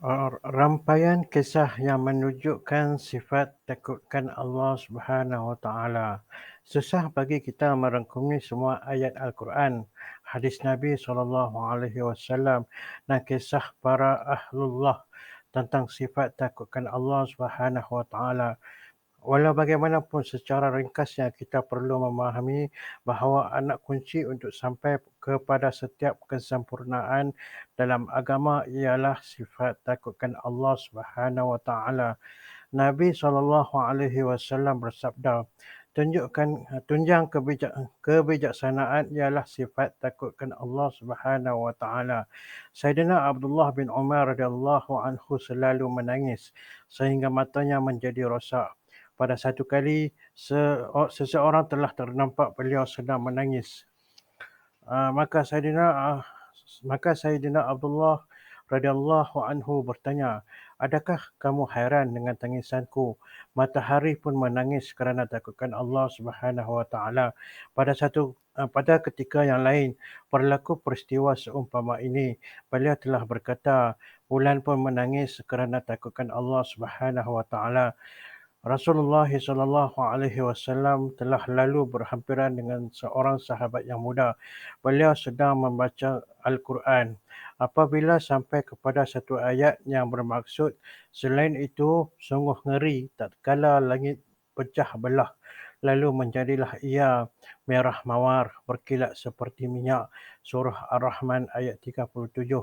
Rangkaian kisah yang menunjukkan sifat takutkan Allah Subhanahu Wa Taala. Susah bagi kita merangkumi semua ayat Al-Quran, hadis Nabi SAW dan kisah para ahlullah tentang sifat takutkan Allah Subhanahu Wa Taala. Walau bagaimanapun secara ringkasnya kita perlu memahami bahawa anak kunci untuk sampai kepada setiap kesempurnaan dalam agama ialah sifat takutkan Allah Subhanahu Wa Taala. Nabi SAW bersabda, tunjang kebijaksanaan ialah sifat takutkan Allah Subhanahu Wa Taala. Sayyidina Abdullah bin Umar radhiyallahu anhu selalu menangis sehingga matanya menjadi rosak. Pada satu kali, seseorang telah ternampak beliau sedang menangis. Maka Sayyidina Abdullah radhiyallahu anhu bertanya, "Adakah kamu hairan dengan tangisanku? Matahari pun menangis kerana takutkan Allah Subhanahu Wa Taala." Pada ketika yang lain berlaku peristiwa seumpama ini. Beliau telah berkata, "Bulan pun menangis kerana takutkan Allah Subhanahu Wa Taala." Rasulullah SAW telah lalu berhampiran dengan seorang sahabat yang muda. Beliau sedang membaca Al-Quran. Apabila sampai kepada satu ayat yang bermaksud, selain itu sungguh ngeri tatkala langit pecah belah. Lalu menjadilah ia merah mawar, berkilat seperti minyak. Surah Ar-Rahman ayat 37.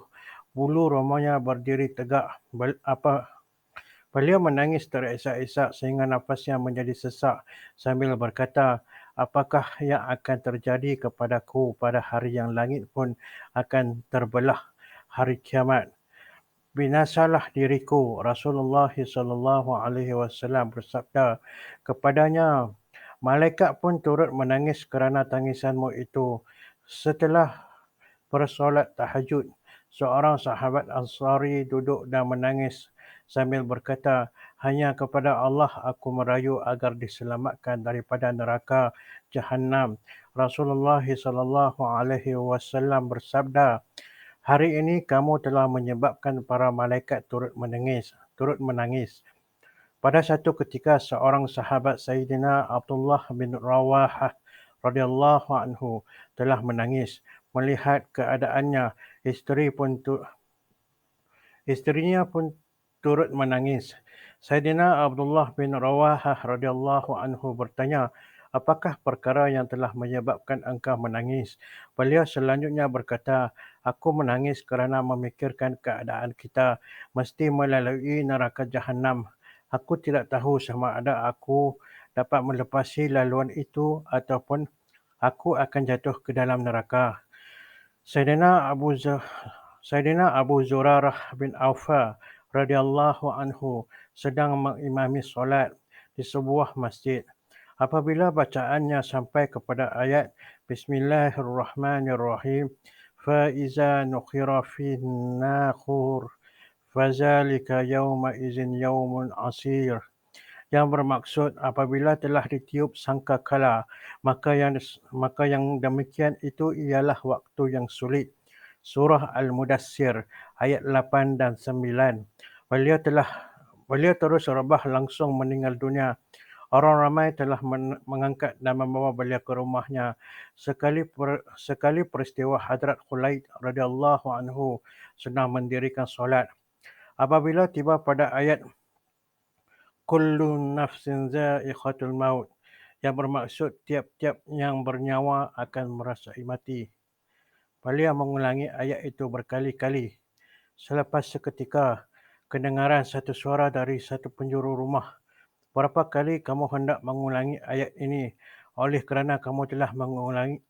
Bulu romanya berdiri tegak. Beliau menangis terisak-isak sehingga nafasnya menjadi sesak sambil berkata, "Apakah yang akan terjadi kepadaku pada hari yang langit pun akan terbelah, hari kiamat? Binasalah diriku." Rasulullah SAW bersabda kepadanya, "Malaikat pun turut menangis kerana tangisanmu itu." Setelah bersolat tahajud, seorang sahabat Ansari duduk dan menangis sambil berkata, "Hanya kepada Allah aku merayu agar diselamatkan daripada neraka Jahannam." Rasulullah SAW bersabda, "Hari ini kamu telah menyebabkan para malaikat turut menangis." Pada satu ketika seorang sahabat Sayyidina Abdullah bin Rawahah radhiyallahu anhu telah menangis melihat keadaannya. Isterinya pun turut menangis. Sayyidina Abdullah bin Rawahah radhiyallahu anhu bertanya, "Apakah perkara yang telah menyebabkan engkau menangis?" Beliau selanjutnya berkata, "Aku menangis kerana memikirkan keadaan kita mesti melalui neraka Jahannam. Aku tidak tahu sama ada aku dapat melepasi laluan itu ataupun aku akan jatuh ke dalam neraka." Sayyidina Abu Z- Sayyidina Abu Zurarah bin Aufa radhiyallahu anhu sedang mengimami solat di sebuah masjid. Apabila bacaannya sampai kepada ayat Bismillahirrahmanirrahim, "Faiza nukhira fin nakhur, fazalika yawma izin yawmun asir." Yang bermaksud apabila telah ditiup sangkakala, maka yang demikian itu ialah waktu yang sulit. Surah Al-Mudassir ayat 8 dan 9. Beliau telah beliau terus rebah langsung meninggal dunia. Orang ramai telah mengangkat dan membawa beliau ke rumahnya. Sekali peristiwa Hadrat Khulaid radhiyallahu anhu sedang mendirikan solat. Apabila tiba pada ayat Kullu nafsin za'iqatul maut, yang bermaksud tiap-tiap yang bernyawa akan merasai mati. Beliau mengulangi ayat itu berkali-kali. Selepas seketika, kedengaran satu suara dari satu penjuru rumah. "Berapa kali kamu hendak mengulangi ayat ini? Oleh kerana kamu telah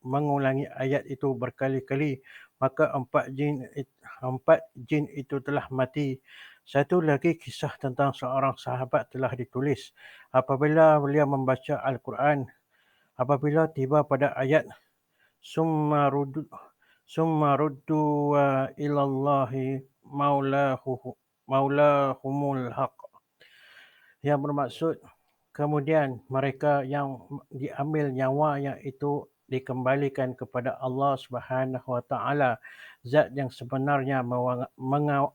mengulangi ayat itu berkali-kali, maka empat jin itu telah mati." Satu lagi kisah tentang seorang sahabat telah ditulis. Apabila beliau membaca Al-Quran, apabila tiba pada ayat "Summa ruddu wa ilallahi maulahumul haq", yang bermaksud kemudian mereka yang diambil nyawa yang itu dikembalikan kepada Allah Subhanahu Wa Taala, zat yang sebenarnya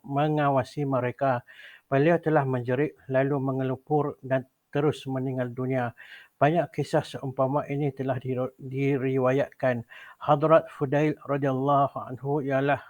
mengawasi mereka. Beliau telah menjerit lalu mengelupur dan terus meninggal dunia. Banyak kisah seumpama ini telah diriwayatkan. Hadrat Fudail radhiyallahu anhu ialah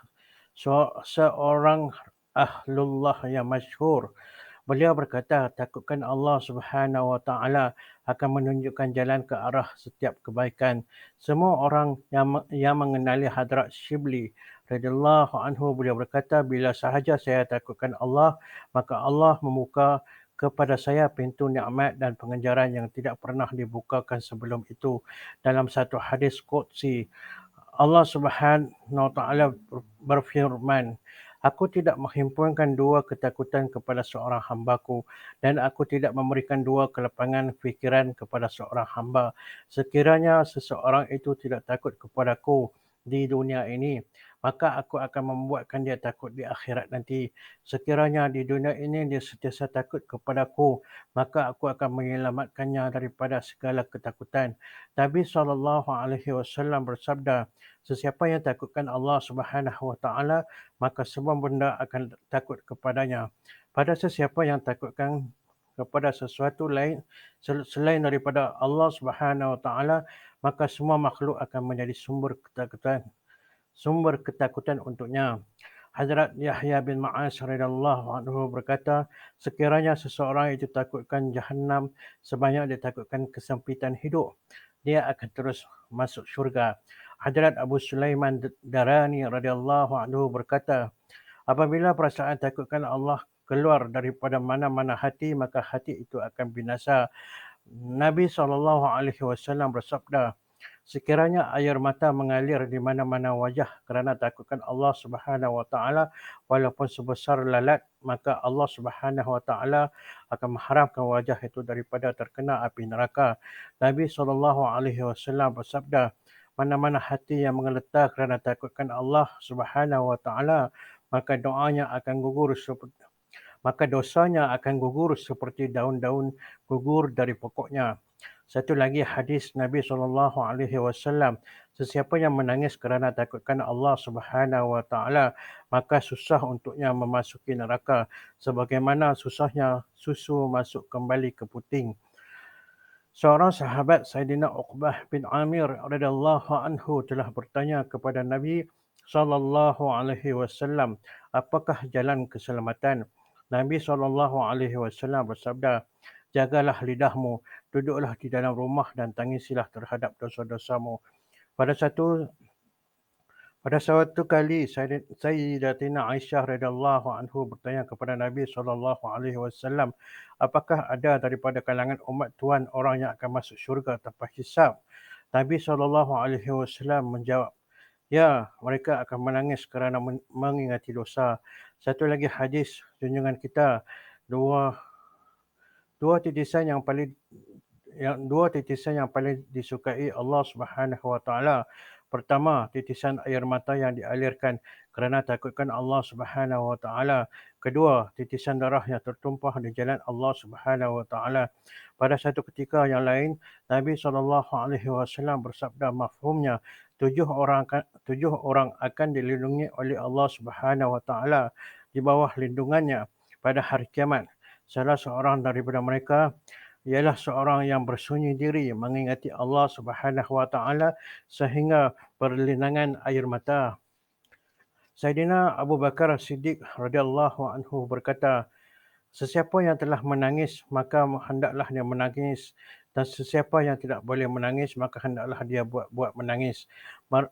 seorang ahlullah yang masyhur. Beliau berkata, takutkan Allah Subhanahu Wa Taala akan menunjukkan jalan ke arah setiap kebaikan. Semua orang yang mengenali Hadrat Shibli radhiyallahu anhu, beliau berkata, bila sahaja saya takutkan Allah, maka Allah membuka kepada saya pintu nikmat dan pengejaran yang tidak pernah dibukakan sebelum itu. Dalam satu hadis qudsi, Allah Subhanahu Wa Taala berfirman, aku tidak menghimpunkan dua ketakutan kepada seorang hambaku dan aku tidak memberikan dua kelapangan fikiran kepada seorang hamba. Sekiranya seseorang itu tidak takut kepadaku di dunia ini, maka aku akan membuatkan dia takut di akhirat nanti. Sekiranya di dunia ini dia sentiasa takut kepadaku, maka aku akan menyelamatkannya daripada segala ketakutan. Nabi SAW bersabda, sesiapa yang takutkan Allah Subhanahu Wa Taala, maka semua benda akan takut kepadanya. Pada sesiapa yang takutkan kepada sesuatu lain selain daripada Allah Subhanahu Wa Taala, maka semua makhluk akan menjadi sumber ketakutan untuknya. Hazrat Yahya bin Ma'az radhiyallahu anhu berkata, sekiranya seseorang itu takutkan Jahannam sebanyak dia takutkan kesempitan hidup, dia akan terus masuk syurga. Hazrat Abu Sulaiman Darani radhiyallahu anhu berkata, apabila perasaan takutkan Allah keluar daripada mana-mana hati, maka hati itu akan binasa. Nabi SAW bersabda, sekiranya air mata mengalir di mana-mana wajah kerana takutkan Allah Subhanahu Wa Taala walaupun sebesar lalat, maka Allah Subhanahu Wa Taala akan mengharamkan wajah itu daripada terkena api neraka. Nabi SAW bersabda, mana-mana hati yang menggeletar kerana takutkan Allah Subhanahu Wa Taala, maka dosanya akan gugur seperti daun-daun gugur dari pokoknya. Satu lagi hadis Nabi SAW, sesiapa yang menangis kerana takutkan Allah Subhanahu Wa Taala, maka susah untuknya memasuki neraka sebagaimana susahnya susu masuk kembali ke puting. Seorang sahabat Saidina Uqbah bin Amir radhiyallahu anhu telah bertanya kepada Nabi SAW, apakah jalan keselamatan? Nabi SAW bersabda, jagalah lidahmu, duduklah di dalam rumah dan tangisilah terhadap dosa-dosamu. Pada suatu kali Sayyidatina Aisyah radhiyallahu anhu bertanya kepada Nabi SAW, apakah ada daripada kalangan umat Tuhan orang yang akan masuk syurga tanpa hisab? Nabi SAW menjawab, ya, mereka akan menangis kerana mengingati dosa. Satu lagi hadis junjungan kita, dua titisan yang paling disukai Allah Subhanahu Wa Taala. Pertama, titisan air mata yang dialirkan kerana takutkan Allah Subhanahu Wa Taala. Kedua, titisan darah yang tertumpah di jalan Allah Subhanahu Wa Taala. Pada satu ketika yang lain, Nabi SAW bersabda, mafhumnya, tujuh orang akan dilindungi oleh Allah Subhanahu Wa Taala di bawah lindungannya pada hari kiamat. Salah seorang daripada mereka ialah seorang yang bersunyi diri mengingati Allah Subhanahu Wa Taala sehingga berlinangan air mata. Saidina Abu Bakar Siddiq radhiyallahu anhu berkata, sesiapa yang telah menangis maka hendaklah dia menangis, dan sesiapa yang tidak boleh menangis maka hendaklah dia buat menangis.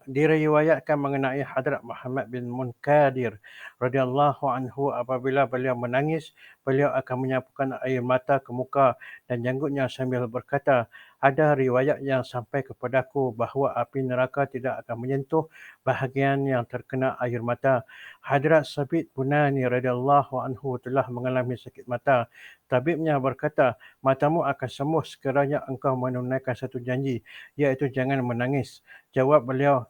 Diriwayatkan mengenai Hadrat Muhammad bin Munkadir radhiyallahu anhu, apabila beliau menangis, beliau akan menyapukan air mata ke muka dan janggutnya sambil berkata, ada riwayat yang sampai kepadaku bahawa api neraka tidak akan menyentuh bahagian yang terkena air mata. Hadrat Sabit Bunani radhiyallahu anhu telah mengalami sakit mata. Tabibnya berkata, matamu akan sembuh sekiranya engkau menunaikan satu janji, iaitu jangan menangis. Jawab beliau,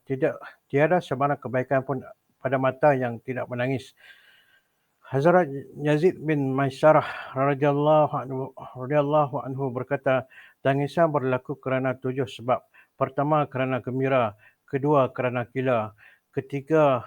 tiada sebarang kebaikan pun pada mata yang tidak menangis. Hazrat Yazid bin Maisarah radhiyallahu anhu berkata, tangisan berlaku kerana 7 sebab. Pertama, kerana gembira. Kedua, kerana gila. Ketiga,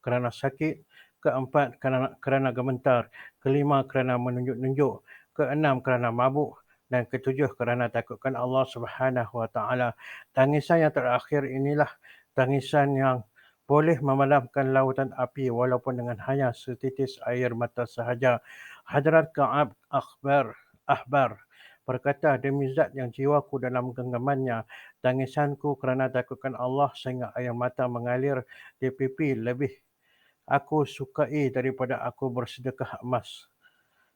kerana sakit. Keempat, kerana gemetar. Kelima, kerana menunjuk-nunjuk. Keenam, kerana mabuk. Dan ketujuh, kerana takutkan Allah Subhanahu Wa Taala. Tangisan yang terakhir inilah tangisan yang boleh memadamkan lautan api walaupun dengan hanya setitis air mata sahaja. Hadrat Ka'ab Ahbar berkata, demi zat yang jiwaku dalam genggamannya, tangisanku kerana takutkan Allah sehingga air mata mengalir di pipi lebih aku sukai daripada aku bersedekah emas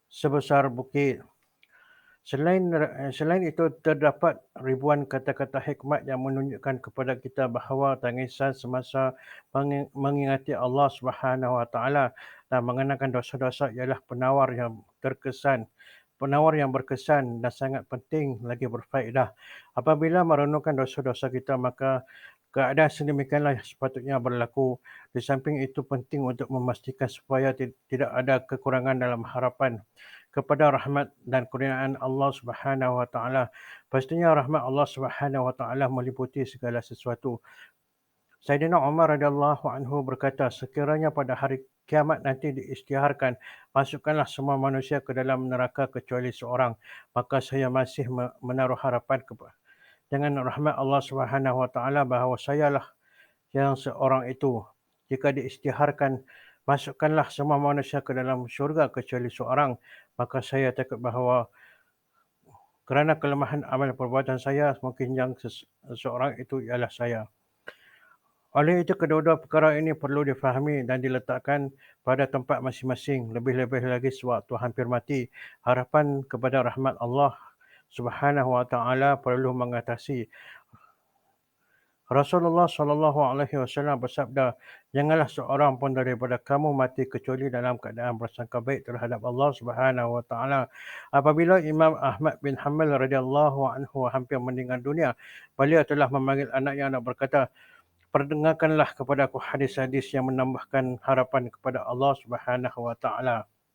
sebesar bukit. Selain itu, terdapat ribuan kata-kata hikmat yang menunjukkan kepada kita bahawa tangisan semasa mengingati Allah Subhanahu Wa Taala dan mengenakan dosa-dosa ialah penawar yang berkesan dan sangat penting lagi berfaedah. Apabila merenungkan dosa-dosa kita, maka keadaan sedemikianlah yang sepatutnya berlaku. Di samping itu penting untuk memastikan supaya tidak ada kekurangan dalam harapan kepada rahmat dan kurniaan Allah Subhanahu Wa Taala. Pastinya rahmat Allah Subhanahu Wa Taala meliputi segala sesuatu. Saidina Umar radhiyallahu anhu berkata, sekiranya pada hari kiamat nanti diisytiharkan, masukkanlah semua manusia ke dalam neraka kecuali seorang, maka saya masih menaruh harapan dengan rahmat Allah Subhanahu Wa Taala bahawa sayalah yang seorang itu. Jika diisytiharkan, masukkanlah semua manusia ke dalam syurga kecuali seorang, maka saya takut bahawa kerana kelemahan amal perbuatan saya, mungkin yang seseorang itu ialah saya. Oleh itu, kedua-dua perkara ini perlu difahami dan diletakkan pada tempat masing-masing. Lebih-lebih lagi sewaktu hampir mati, harapan kepada rahmat Allah Subhanahu Wa Taala perlu mengatasi. Rasulullah SAW bersabda, janganlah seorang pun daripada kamu mati kecuali dalam keadaan bersangka baik terhadap Allah Subhanahu Wa Taala. Apabila Imam Ahmad bin Hanbal radhiyallahu anhu hampir meninggal dunia, beliau telah memanggil anaknya dan berkata, perdengarkanlah kepada aku hadis-hadis yang menambahkan harapan kepada Allah Subhanahu Wa Taala.